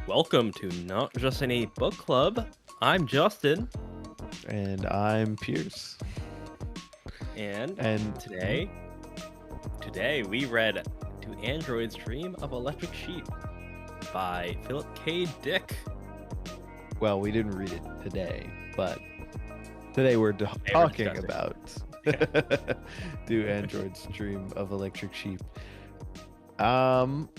Welcome to Not Just Any Book Club. I'm Justin, And I'm Pierce. and And today, today we read To Android's Dream of Electric Sheep by Philip K. Dick. well, we didn't read it today, but today we're Today we're talking discussing. about Do Androids Dream of Electric Sheep? Um,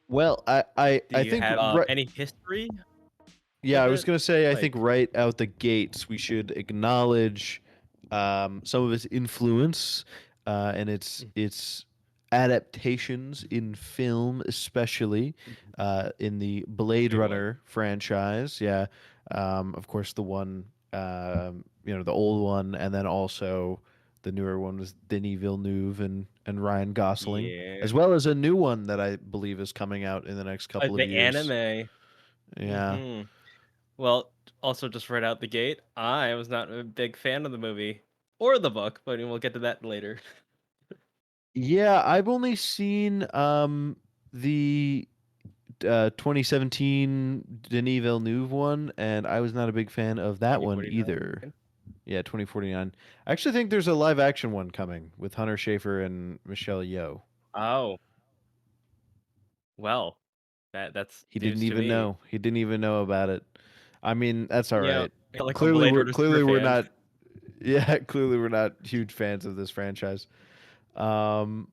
well, Do I you think have right, any history yeah, with I was it? gonna say I Like, think right out the gates we should acknowledge some of its influence and its adaptations in film, especially in the Blade new one. Runner franchise. Yeah, of course the one the old one, and then also the newer one was Denis Villeneuve and Ryan Gosling, Yeah. as well as a new one that I believe is coming out in the next couple of The years. anime. Yeah. hmm Well, also just right out the gate, I was not a big fan of the movie or the book, but we'll get to that later. Yeah, I've only seen the 2017 Denis Villeneuve one, and I was not a big fan of that one 2049. either. Yeah, 2049. I actually think there's a live action one coming with Hunter Schafer and Michelle Yeoh. Oh, well, that's He didn't news to even me. know. He didn't even know about it. I mean, that's all Yeah, right. like a Clearly, Blade we're Runner super clearly we're fan. not. Yeah, clearly we're not huge fans of this franchise. Um,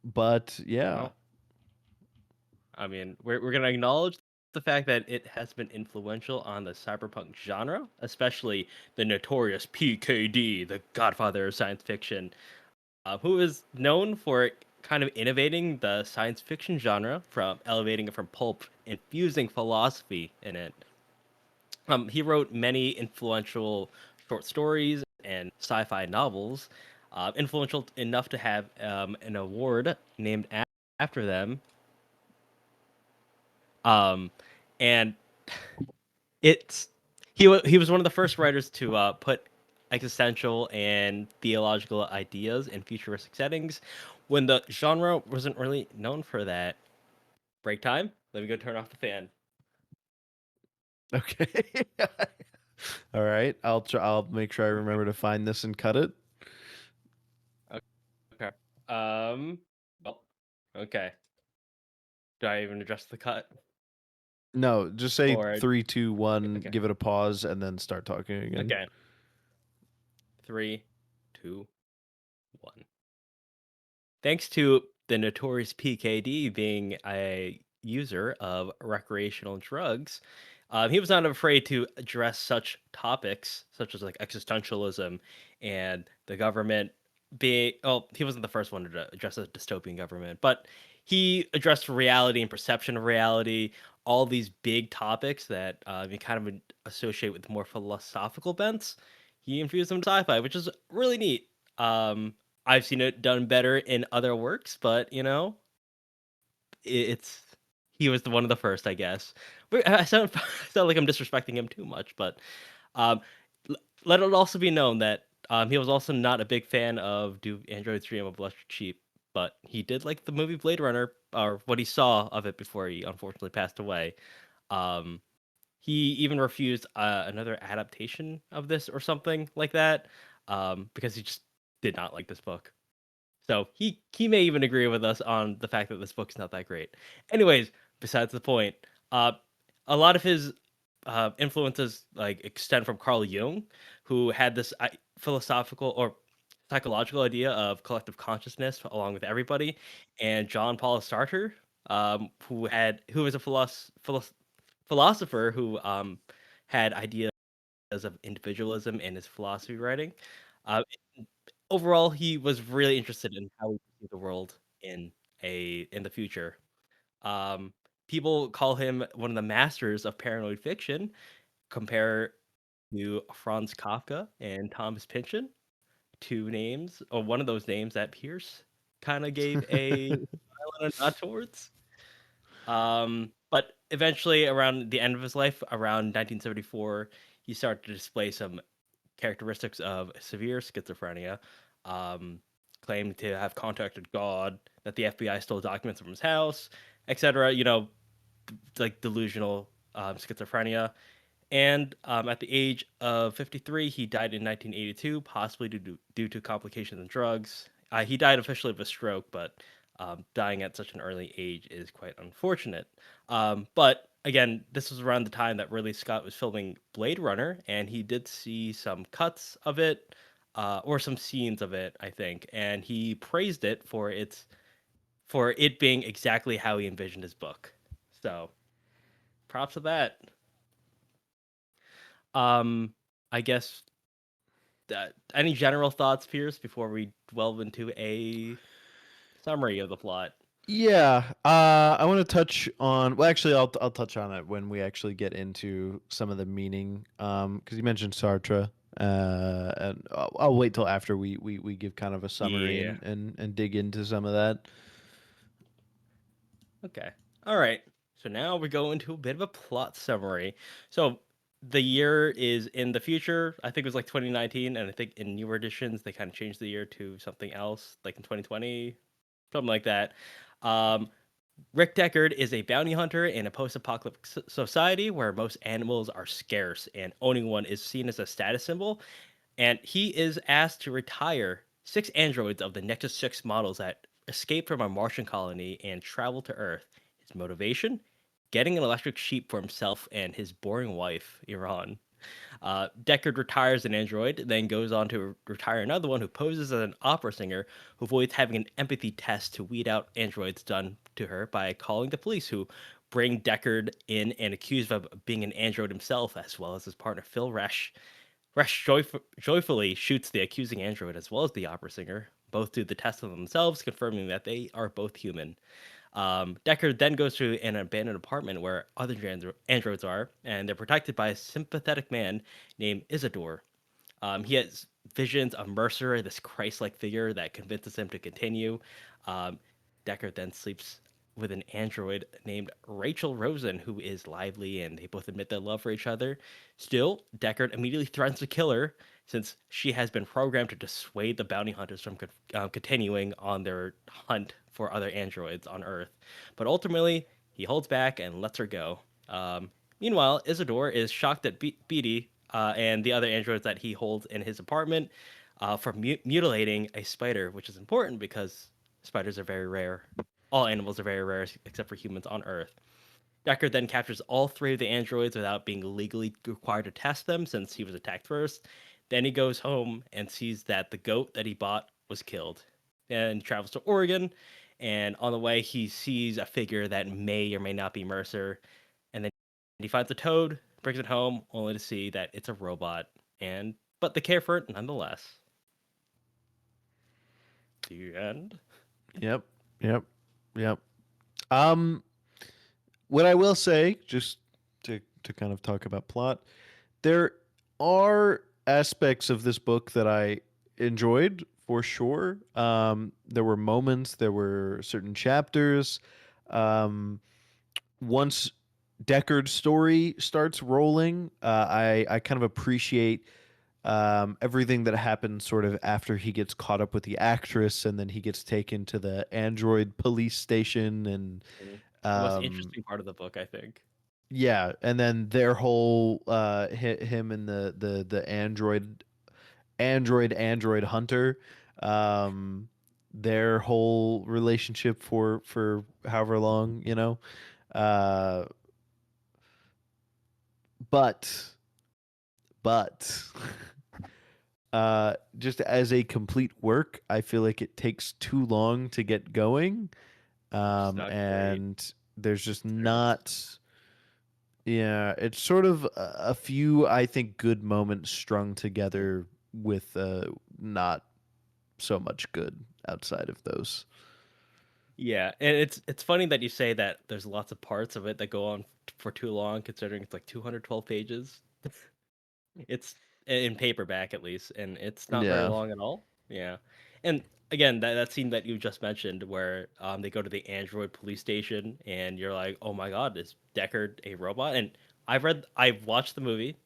but yeah. Well, I mean, we're gonna acknowledge the fact that it has been influential on the cyberpunk genre, especially the notorious PKD, the godfather of science fiction, who is known for kind of innovating the science fiction genre from elevating it from pulp, infusing philosophy in it. He wrote many influential short stories and sci-fi novels, influential enough to have an award named after them. Um, and it's he was one of the first writers to put existential and theological ideas in futuristic settings when the genre wasn't really known for that. Break time. Let me go turn off the fan. Okay. All right. I'll try. I'll make sure I remember to find this and cut it. Okay. Well. Okay. Do I even address the cut? No, just say Or three, two, one. okay. Give it a pause, and then start talking again. Okay. 3, 2, 1. Thanks to the notorious PKD being a user of recreational drugs, he was not afraid to address such topics such as like existentialism and the government being. Oh, he wasn't the first one to address a dystopian government, but he addressed reality and perception of reality. All these big topics that you kind of associate with more philosophical bents. He infused them in sci-fi, which is really neat. I've seen it done better in other works, but it's he was the one of the first, I guess. But I sound sound like I'm disrespecting him too much, but um, l- let it also be known that he was also not a big fan of Do Androids Dream of Electric Sheep, but he did like the movie Blade Runner, or what he saw of it before he unfortunately passed away. Um, he even refused another adaptation of this or something like that, because he just did not like this book. So he may even agree with us on the fact that this book's not that great. Anyways, besides the point, uh, a lot of his influences like extend from Carl Jung, who had this philosophical or psychological idea of collective consciousness along with everybody, and John Paul Sartre, who was a philosopher who had ideas of individualism in his philosophy writing. Uh, Overall, he was really interested in how we see the world in the future. Um, People call him one of the masters of paranoid fiction, compare to Franz Kafka and Thomas Pynchon, two names, or one of those names that Pierce kind of gave a smile and a nod towards. But eventually, around the end of his life, around 1974, he started to display some characteristics of severe schizophrenia, um, claimed to have contacted God. that the FBI stole documents from his house, etc. Like delusional schizophrenia. And at the age of 53, he died in 1982, possibly due to complications and drugs. He died officially of a stroke, but dying at such an early age is quite unfortunate. But again, this was around the time that Ridley Scott was filming Blade Runner, and he did see some cuts of it, or some scenes of it, I think, and he praised it for it being exactly how he envisioned his book. So props to that. Um, I guess any general thoughts, Pierce, before we delve into a summary of the plot? Yeah, I want to touch on. Well, actually, I'll touch on it when we actually get into some of the meaning. Because you mentioned Sartre, and I'll wait till after we give kind of a summary Yeah. and dig into some of that. Okay. All right. So now we go into a bit of a plot summary. So the year is in the future. I think it was like 2019, and I think in newer editions they kind of changed the year to something else, like in 2020, something like that. Um, Rick Deckard is a bounty hunter in a post-apocalyptic society where most animals are scarce, and owning one is seen as a status symbol. And he is asked to retire six androids of the Nexus 6 models that escaped from a Martian colony and travel to Earth. His motivation? Getting an electric sheep for himself and his boring wife, Iran. Deckard retires an android, then goes on to retire another one who poses as an opera singer who avoids having an empathy test to weed out androids done to her by calling the police, who bring Deckard in and accuse him of being an android himself, as well as his partner Phil Resch. Joyfully shoots the accusing android as well as the opera singer. Both do the test on themselves, confirming that they are both human. Deckard then goes to an abandoned apartment where other androids are, and they're protected by a sympathetic man named Isidore. He has visions of Mercer, this Christ-like figure that convinces him to continue. Um, Deckard then sleeps with an android named Rachel Rosen, who is lively, and they both admit their love for each other. Still, Deckard immediately threatens to kill her since she has been programmed to dissuade the bounty hunters from continuing on their hunt for other androids on Earth. But ultimately, he holds back and lets her go. Meanwhile, Isidore is shocked at Beatty and the other androids that he holds in his apartment for mutilating a spider, which is important because spiders are very rare. All animals are very rare except for humans on Earth. Deckard then captures all three of the androids without being legally required to test them since he was attacked first. Then he goes home and sees that the goat that he bought was killed. Then he travels to Oregon, and on the way he sees a figure that may or may not be Mercer. And then he finds a toad, brings it home, only to see that it's a robot. And but they care for it nonetheless. The end. Yep, yep, yep. Um, what I will say, just to kind of talk about plot, there are aspects of this book that I enjoyed for sure. There were moments, there were certain chapters. Um, Once Deckard's story starts rolling, I kind of appreciate everything that happens sort of after he gets caught up with the actress, and then he gets taken to the android police station, and Mhm. The most um, interesting part of the book, I think. yeah, and then their whole him and the android hunter, um, their whole relationship for however long, uh, but but just as a complete work, I feel like it takes too long to get going, Just not great. and there's just Fairness. not. Yeah, it's sort of a few, I think, good moments strung Mhm. together with not so much good outside of those. Yeah, and it's funny that you say that there's lots of parts of it that go on for too long, considering it's like 212 pages. It's in paperback at least, and it's not very Yeah. long at all. Yeah, and again, that scene that you just mentioned, where they go to the android police station, and you're like, oh my god, is Deckard a robot? And I've watched the movie.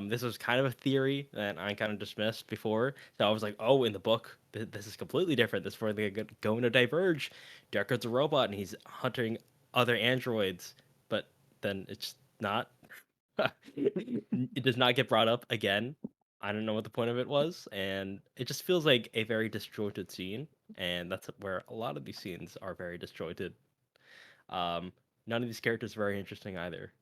This was kind of a theory that I kind of dismissed before. So I was like, oh, in the book, this is completely different. This is where they're going to diverge. Deckard's a robot and he's hunting other androids, but then it's not. It does not get brought up again. I don't know what the point of it was, and it just feels like a very disjointed scene, and that's where a lot of these scenes are very disjointed. Um, None of these characters are very interesting either.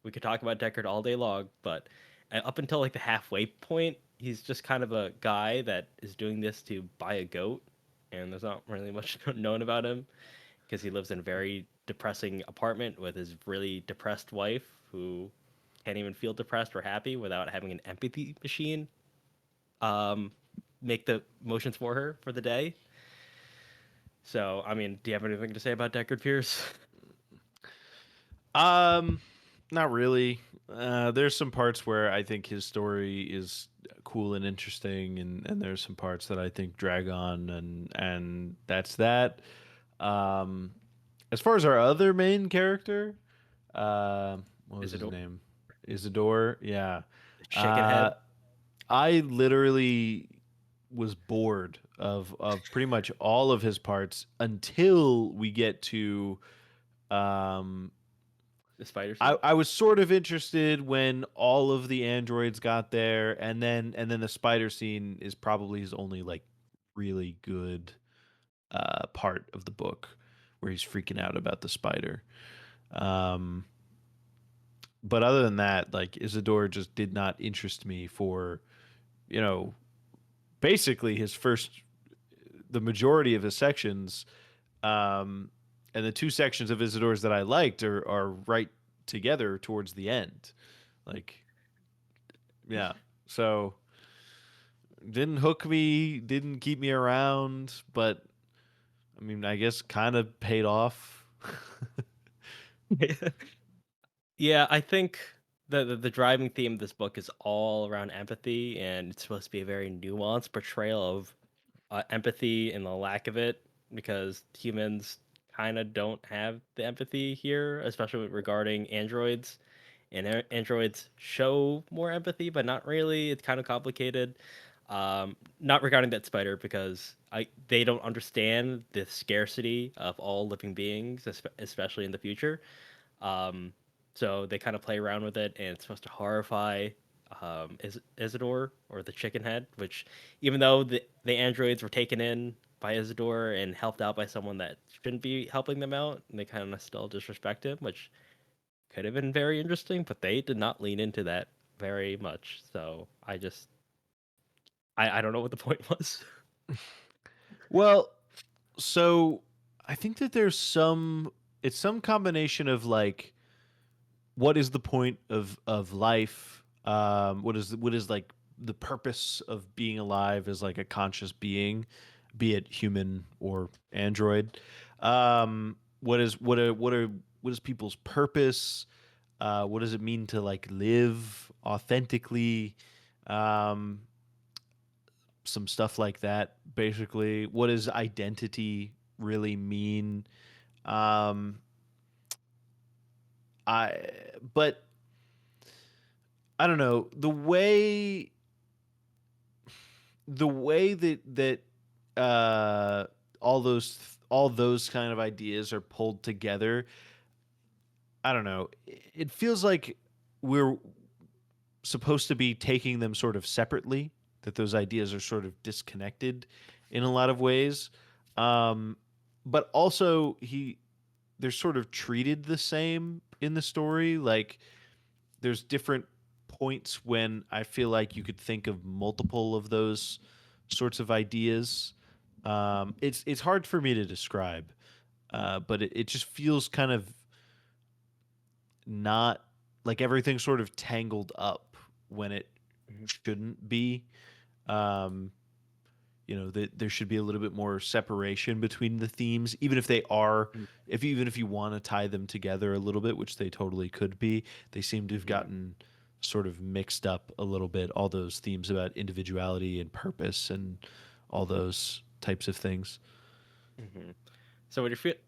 We could talk about Deckard all day long, but up until like the halfway point, he's just kind of a guy that is doing this to buy a goat, and there's not really much known about him because he lives in a very depressing apartment with his really depressed wife who can't even feel depressed or happy without having an empathy machine um, make the motions for her for the day. So, I mean, do you have anything to say about Deckard Pierce? Um, Not really. There's some parts where I think his story is cool and interesting, and there's some parts that I think drag on, and that's that. Um, as far as our other main character, what was Is it his the name? Isidore. Yeah. chicken Uh, head? I literally was bored of pretty much all of his parts until we get to um The spider I, scene? I was sort of interested when all of the androids got there, and then the spider scene is probably his only like really good part of the book where he's freaking out about the spider. Um, but other than that, like Isidore just did not interest me for you know basically his first the majority of his sections. Um, and the two sections of Isidore's that I liked are right together towards the end. Like, yeah. So didn't hook me, didn't keep me around, but I mean, I guess kind of paid off. Yeah, I think the driving theme of this book is all around empathy, and it's supposed to be a very nuanced portrayal of empathy and the lack of it, because humans kind of don't have the empathy here, especially regarding androids. And androids show more empathy, but not really. It's kind of complicated. Not regarding that spider, because they don't understand the scarcity of all living beings, especially in the future. Um, so they kind of play around with it, and it's supposed to horrify Isidore, or the chicken head, which, even though the androids were taken in by Isidore and helped out by someone that shouldn't be helping them out, and they kind of still disrespect him, which could have been very interesting, but they did not lean into that very much. So I don't know what the point was. Well, so I think that there's it's some combination of like what is the point of life? What is like the purpose of being alive as like a conscious being, be it human or android? What is people's purpose? What does it mean to like live authentically? Um, some stuff like that. Basically, what does identity really mean? Um, I but I don't know the way that uh all those kind of ideas are pulled together. I don't know. It feels like we're supposed to be taking them sort of separately. That those ideas are sort of disconnected in a lot of ways. Um, but also they're sort of treated the same in the story. Like there's different points when I feel like you could think of multiple of those sorts of ideas. It's hard for me to describe, but it just feels kind of not like everything's sort of tangled up when it Mhm, shouldn't be. Um, that there should be a little bit more separation between the themes, even if they are, mhm, if even if you want to tie them together a little bit, which they totally could be. They seem to have mhm, gotten sort of mixed up a little bit. All those themes about individuality and purpose and all those types of things. mhm. So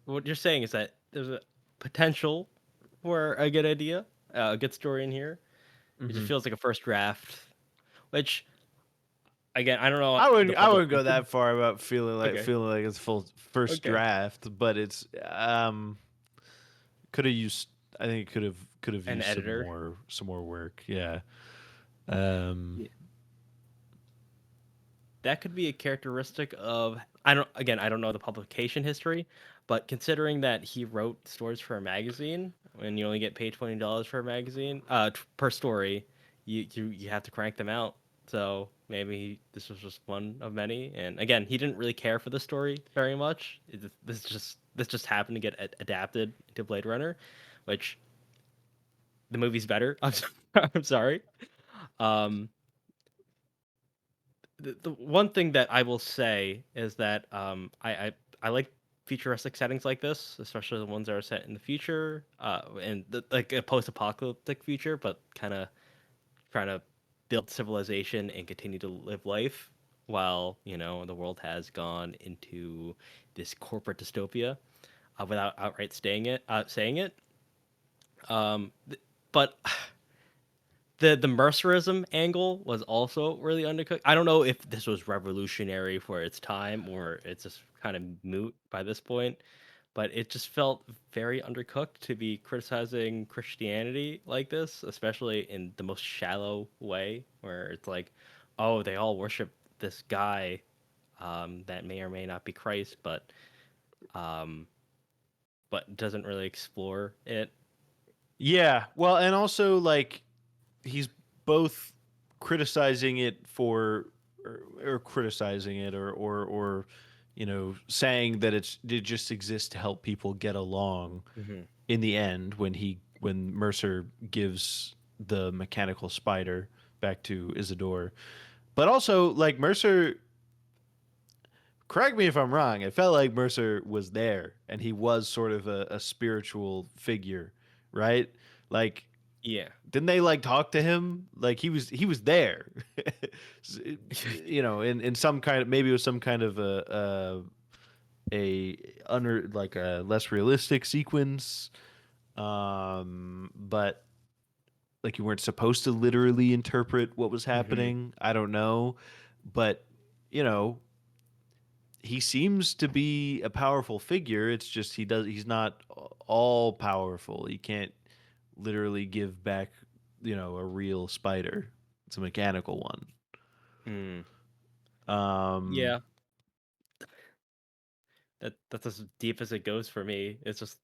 what you're saying is that there's a potential for a good idea, a good story in here, It just Mhm. feels like a first draft, which again, I don't know I the wouldn't I public. wouldn't go that far about Okay, feeling like it's full first okay, draft, but it's could have used. I think it could have an used editor. some more work. Yeah. Um. Yeah. That could be a characteristic of I don't know the publication history, but considering that he wrote stories for a magazine, and you only get paid $20 for a magazine, per story, you have to crank them out. So maybe this was just one of many. And again, he didn't really care for the story very much. This just happened to get adapted to Blade Runner, which the movie's better. I'm sorry. Um, the one thing that I will say is that I like futuristic settings like this, especially the ones that are set in the future, and like a post-apocalyptic future, but kind of trying to build civilization and continue to live life while the world has gone into this corporate dystopia, without outright saying it. But the mercerism angle was also really undercooked. I don't know if this was revolutionary for its time or it's just kind of moot by this point, but it just felt very undercooked to be criticizing Christianity like this, especially in the most shallow way, where it's like, oh, they all worship this guy, that may or may not be Christ, um, but doesn't really explore it. Yeah. Well, and also like he's both criticizing it for or criticizing it or saying that it just exists to help people get along Hmm. in the end when Mercer gives the mechanical spider back to Isidore. But also like Mercer, correct me if I'm wrong, it felt like Mercer was there and he was sort of a spiritual figure, right? Like Yeah. didn't they like talk to him? Like he was there, in some kind of maybe it was some kind of a under like a less realistic sequence, but like you weren't supposed to literally interpret what was Hmm. happening. I don't know, but you know he seems to be a powerful figure. It's just he's not all powerful. He can't literally give back, a real spider. It's a mechanical one. Mm. Um, Yeah. That's as deep as it goes for me. It's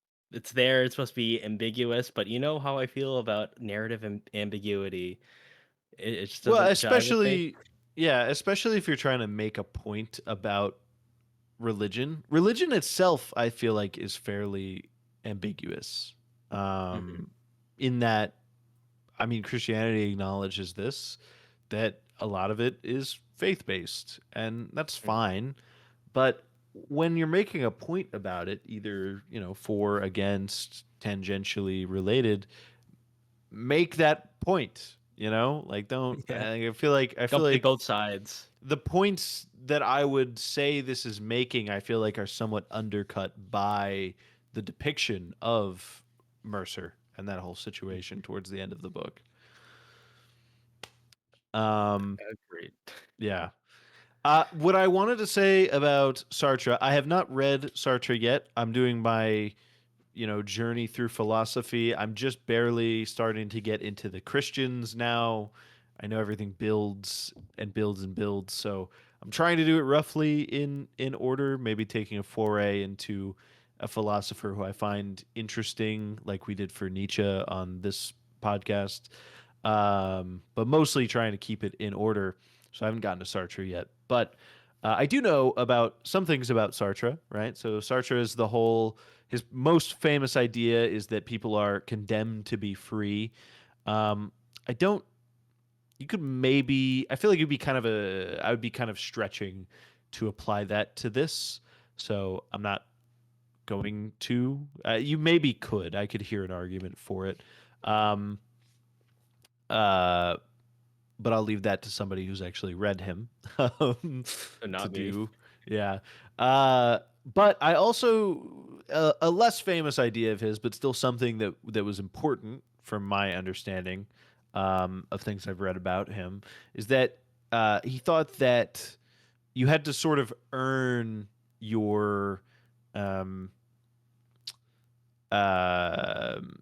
there. It's supposed to be ambiguous, but you know how I feel about narrative ambiguity. It just well, doesn't jive with me. especially yeah, especially if you're trying to make a point about religion. Religion itself, I feel like, is fairly ambiguous. Hmm. Um, in that, I mean, Christianity acknowledges this that a lot of it is faith based, and that's fine. But when you're making a point about it, either for, against, tangentially related, make that point. Like don't. Yeah. I feel Don't play like both sides. the points that I would say this is making, I feel like are somewhat undercut by the depiction of Mercer and that whole situation towards the end of the book. Um, Agreed. yeah. What I wanted to say about Sartre, I have not read Sartre yet. I'm doing my journey through philosophy. I'm just barely starting to get into the Christians now. I know everything builds and builds and builds, so I'm trying to do it roughly in order, maybe taking a foray into a philosopher who I find interesting, like we did for Nietzsche on this podcast. But mostly trying to keep it in order. So I haven't gotten to Sartre yet, but I do know about some things about Sartre, right? So Sartre is his most famous idea is that people are condemned to be free. Um, I don't. You could maybe. I feel like I would be kind of stretching to apply that to this. So I'm not going to. You maybe could. I could hear an argument for it. Um, uh, but I'll leave that to somebody who's actually read him um, So to not me. do. Yeah. But I also a less famous idea of his, but still something that was important from my understanding. of things I've read about him is that he thought that you had to sort of earn your um,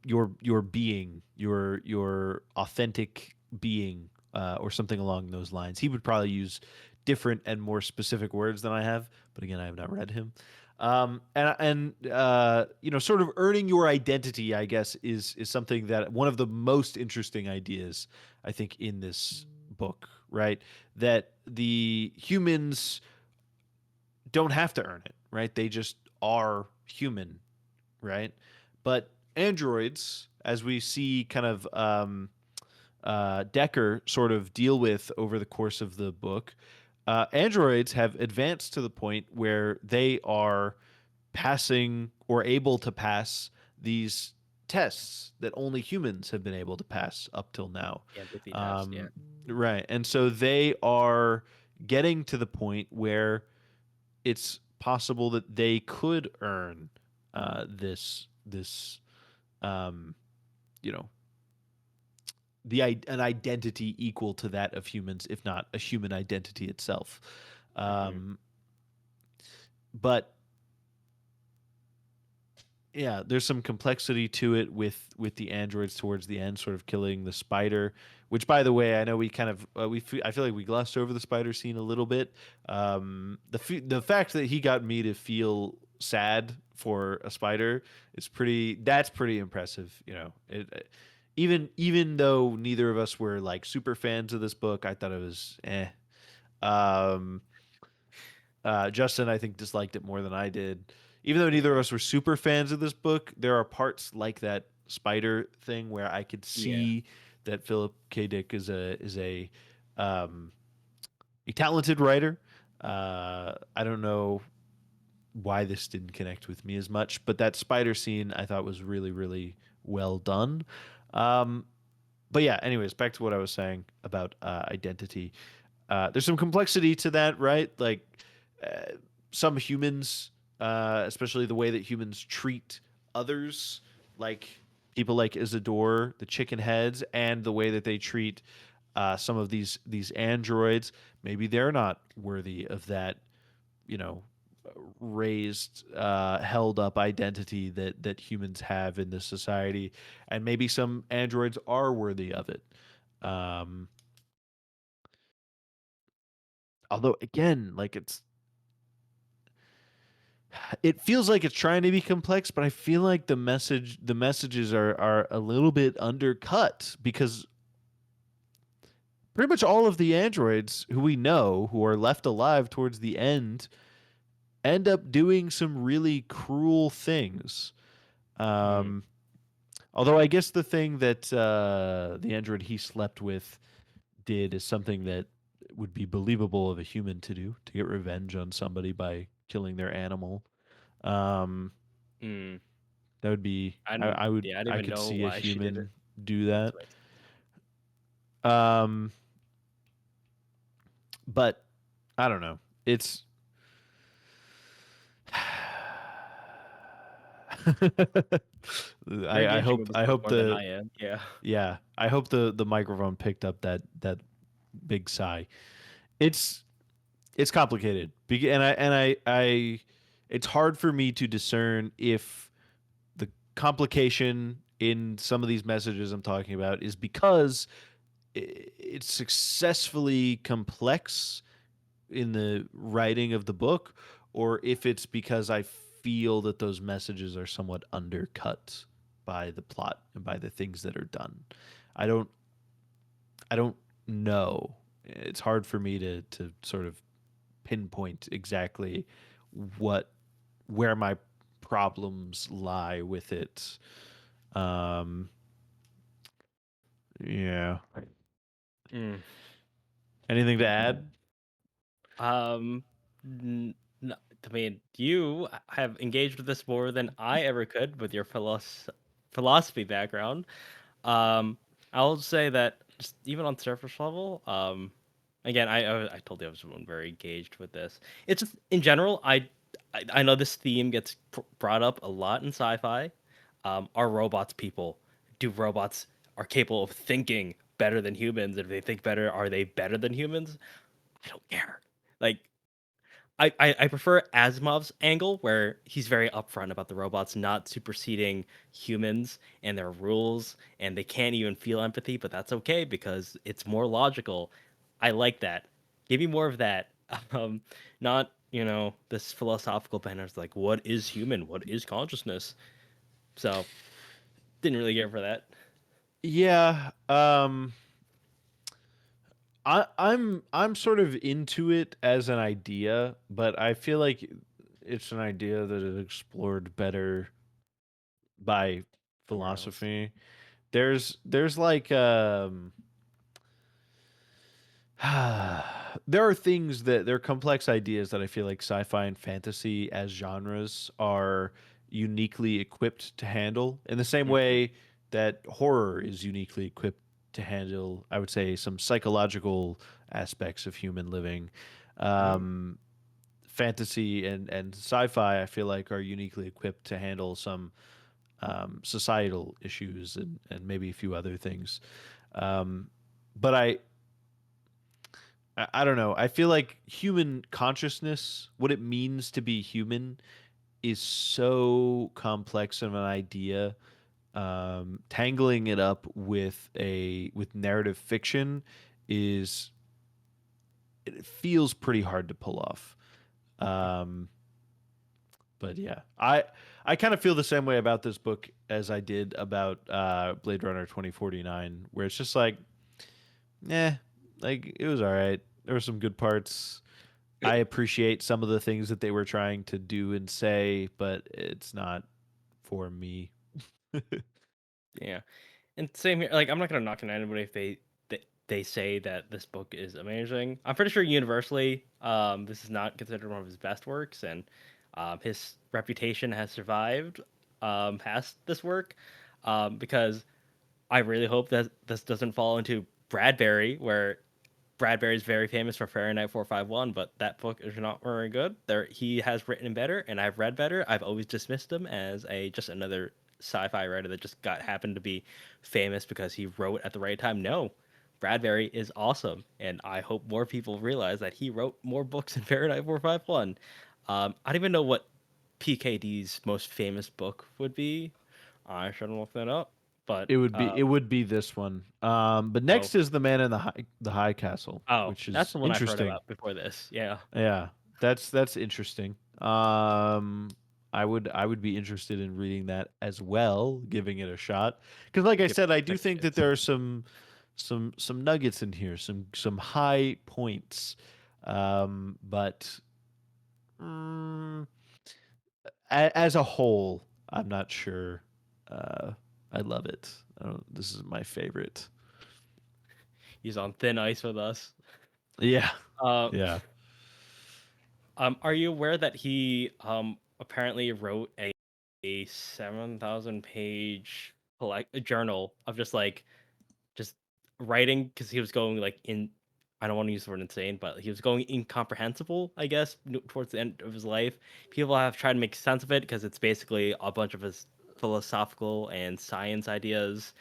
your being, your authentic being, or something along those lines. He would probably use different and more specific words than I have, but again, I have not read him. Sort of earning your identity, I guess, is something that one of the most interesting ideas I think in this book, right? That the humans don't have to earn it, right? They just are human, right? But androids, as we see kind of Decker sort of deal with over the course of the book, androids have advanced to the point where they are passing or able to pass these tests that only humans have been able to pass up till now. The empathy test. Yeah. Um, right. And so they are getting to the point where it's possible that they could earn this um, you know an identity equal to that of humans, if not a human identity itself. Hmm. Um, but yeah, there's some complexity to it with the androids towards the end, sort of killing the spider. Which, by the way, I know we kind of I feel like we glossed over the spider scene a little bit. The fact that he got me to feel sad for a spider is pretty. That's pretty impressive. Even though neither of us were like super fans of this book, I thought it was eh. Um, Justin, I think, disliked it more than I did. Even though neither of us were super fans of this book, there are parts like that spider thing where I could Yeah. see that Philip K. Dick um, a talented writer. I don't know why this didn't connect with me as much, but that spider scene I thought was really, really well done. Um, but yeah, anyways, back to what I was saying about identity. There's some complexity to that, right? Like uh, some humans, especially the way that humans treat others, like people like Isidore, the chicken heads, and the way that they treat some of these androids. Maybe they're not worthy of that, you know, raised, held up identity that humans have in this society, and maybe some androids are worthy of it. Um, Although again, like it feels like it's trying to be complex, but I feel like the messages are a little bit undercut because pretty much all of the androids who we know who are left alive towards the end up doing some really cruel things. Mm. Um, Although I guess the thing that the android he slept with did is something that would be believable of a human to do, to get revenge on somebody by killing their animal. Um, Mm. that would be Yeah, I didn't I even could know see a why she did it. human do That's that. right. Um, but I don't know. It's You're engaging with this I book hope more than the I am. Yeah. yeah, I hope the microphone picked up that big sigh. It's it's complicated. I it's hard for me to discern if the complication in some of these messages I'm talking about is because it's successfully complex in the writing of the book, or if it's because I feel that those messages are somewhat undercut by the plot and by the things that are done. I don't I don't know. It's hard for me to sort of pinpoint exactly what where my problems lie with it. Um yeah. Mm. Anything to add? Um, I mean, you have engaged with this more than I ever could with your philosophy background. Um, I'll say that just even on surface level, again, I told you I was very engaged with this. It's just in general, I know this theme gets brought up a lot in sci-fi. Are robots people? Do robots are capable of thinking better than humans. If they think better, are they better than humans? I don't care. Like I prefer Asimov's angle where he's very upfront about the robots not superseding humans and their rules, and they can't even feel empathy, but that's okay because it's more logical. I like that. Give me more of that. Um, not this philosophical banners like what is human, what is consciousness. So didn't really care for that. Yeah. I'm sort of into it as an idea, but I feel like it's an idea that is explored better by Somewhere else. philosophy. There's like there are things that there are complex ideas that I feel like sci-fi and fantasy as genres are uniquely equipped to handle in the same Mhm. way that horror is uniquely equipped to handle, I would say, some psychological aspects of human living. Mm. Um, Fantasy and sci-fi, I feel like, are uniquely equipped to handle some societal issues and maybe a few other things. Um, but I don't know. I feel like human consciousness, what it means to be human, is so complex of an idea. Tangling it up with narrative fiction is it feels pretty hard to pull off. Um, but yeah, I kind of feel the same way about this book as I did about Blade Runner 2049, where it's just like, eh, like it was all right. There were some good parts. I appreciate some of the things that they were trying to do and say, but it's not for me. Yeah. And same here. Like, I'm not gonna knock on anybody if they say that this book is amazing. I'm pretty sure universally, this is not considered one of his best works, and his reputation has survived past this work. Because I really hope that this doesn't fall into Bradbury, where Bradbury is very famous for Fahrenheit 451, but that book is not very good. There, he has written better, and I've read better. I've always dismissed him as a just another sci-fi writer that just got happened to be famous because he wrote at the right time. No, Bradbury is awesome, and I hope more people realize that he wrote more books than Fahrenheit 451. I don't even know what PKD's most famous book would be. I should look that up, but It would be this one. But oh, next is the man in the high castle, oh, which that's is the one I've heard interesting. about before this. Yeah. Yeah, that's interesting. I would be interested in reading that as well, giving it a shot. Because, like I Give said, I do check think that this. there are some nuggets in here, some high points. But mm, as a whole, I'm not sure. Uh, I love it. I don't, this is my favorite. He's on thin ice with us. Yeah, Uh, yeah. are you aware that he apparently wrote a 7,000 page collect a journal of just writing because he was going like in. I don't want to use the word insane, but he was going incomprehensible, I guess, towards the end of his life. People have tried to make sense of it because it's basically a bunch of his philosophical and science ideas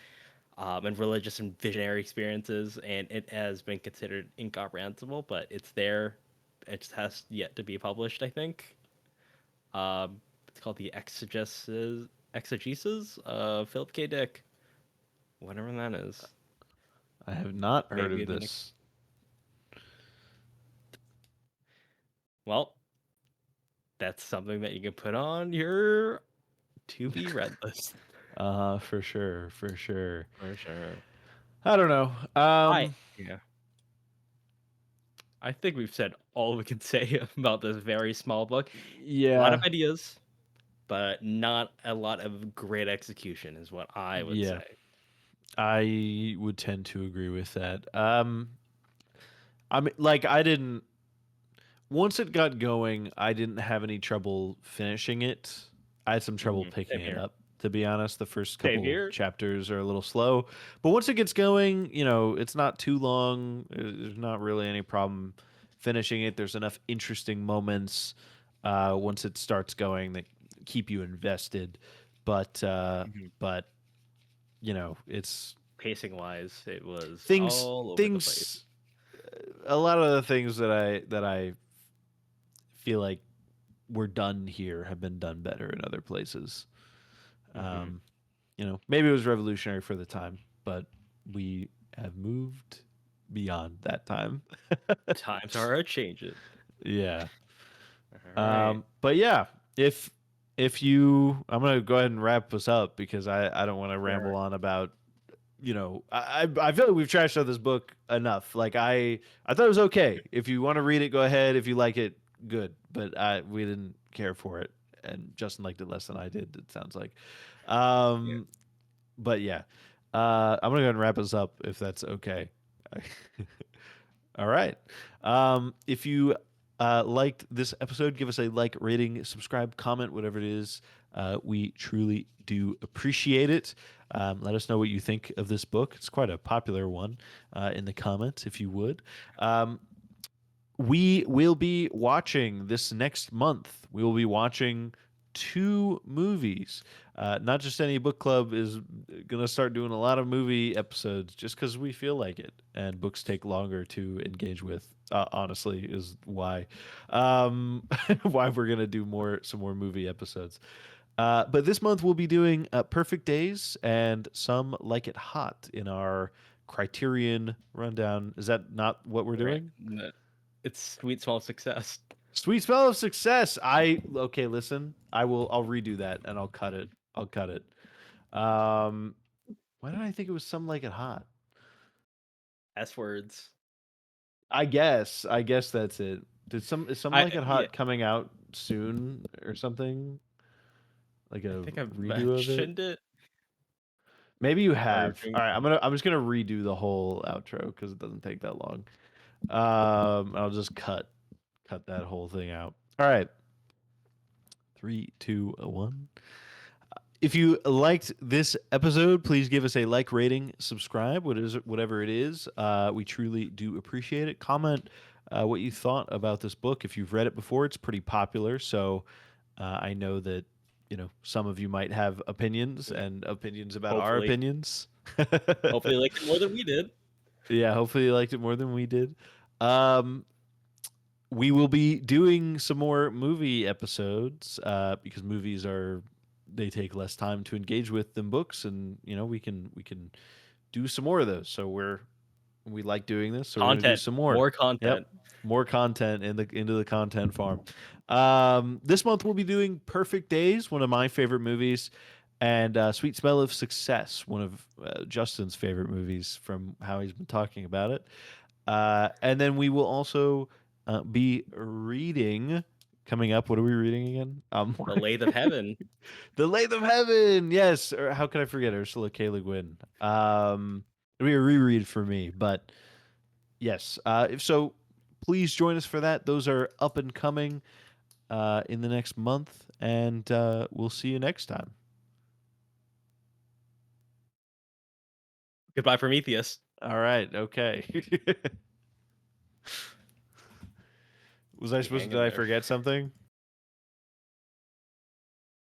and religious and visionary experiences, and it has been considered incomprehensible, but it's there. It just has yet to be published, I think. It's called the Exegesis of Philip K. Dick, whatever that is. I have not heard Maybe of the next. this. Well, that's something that you can put on your to be read list For sure, for sure. for sure. I don't know. Yeah. I think we've said all we can say about this very small book. A lot of Yeah, ideas, but not a lot of great execution is what I would yeah. say. I would tend to agree with that. I mean, like, I didn't. Once it got going, I didn't have any trouble finishing it. I had some trouble picking Same it here. up, to be honest. The first Same couple here. chapters are a little slow, but once it gets going, it's not too long. There's not really any problem finishing it. There's enough interesting moments once it starts going that keep you invested. But Mhm. but it's pacing wise, it was Things all over the place. things a lot of the things that I feel like were done here have been done better in other places. Hmm. Um, maybe it was revolutionary for the time, but we have moved beyond that time. Times are changing. Yeah. All right. But yeah, if I'm gonna go ahead and wrap us up because I don't want to ramble Sure. on about I feel like we've trashed out this book enough. Like I thought it was okay. If you want to read it, go ahead. If you like it, good. But we didn't care for it, and Justin liked it less than I did. It sounds like. Yeah. Um, but yeah, I'm gonna go ahead and wrap us up if that's okay. All right. If you liked this episode, give us a like, rating, subscribe, comment, whatever it is. We truly do appreciate it. Let us know what you think of this book. It's quite a popular one in the comments, if you would. We will be watching this next month. We will be watching two movies. Not just any book club is going to start doing a lot of movie episodes just because we feel like it, and books take longer to engage with. Honestly, is why why we're going to do some more movie episodes. But this month we'll be doing Perfect Days and Some Like It Hot in our Criterion rundown. Is that not what we're Right. doing? It's sweet small success. Sweet spell of success. Okay, listen. I'll redo that and I'll cut it. I'll cut it. Um why did I think it was Some Like It Hot? S words. I guess that's it. Is Some I Like It yeah. Hot coming out soon or something? Like I a think I've redo of it? mentioned it. Maybe you Or have. during All right, I'm just gonna redo the whole outro because it doesn't take that long. I'll just cut that whole thing out. All right, 3, 2, 1. If you liked this episode, please give us a like, rating, subscribe, whatever it is. We truly do appreciate it. Comment what you thought about this book. If you've read it before, it's pretty popular, so I know that some of you might have opinions yeah, and opinions about our hopefully. opinions. Hopefully you liked it more than we did. Yeah, hopefully you liked it more than we did. Um, we will be doing some more movie episodes because movies are they take less time to engage with than books, and we can do some more of those. So we like doing this, so we're gonna do Content. some more. More Yep, content. more content into the content farm. This month we'll be doing Perfect Days, one of my favorite movies, and Sweet Smell of Success, one of Justin's favorite movies from how he's been talking about it. And then we will also be reading coming up. What are we reading again? The Lathe of Heaven. The Lathe of Heaven. Yes. Or how could I forget Ursula K. Le Guin? It'll be a reread for me, but yes. If so, please join us for that. Those are up and coming in the next month, and we'll see you next time. Goodbye, Prometheus. All right. Okay. Was I You supposed to? hang Did in I there. forget something?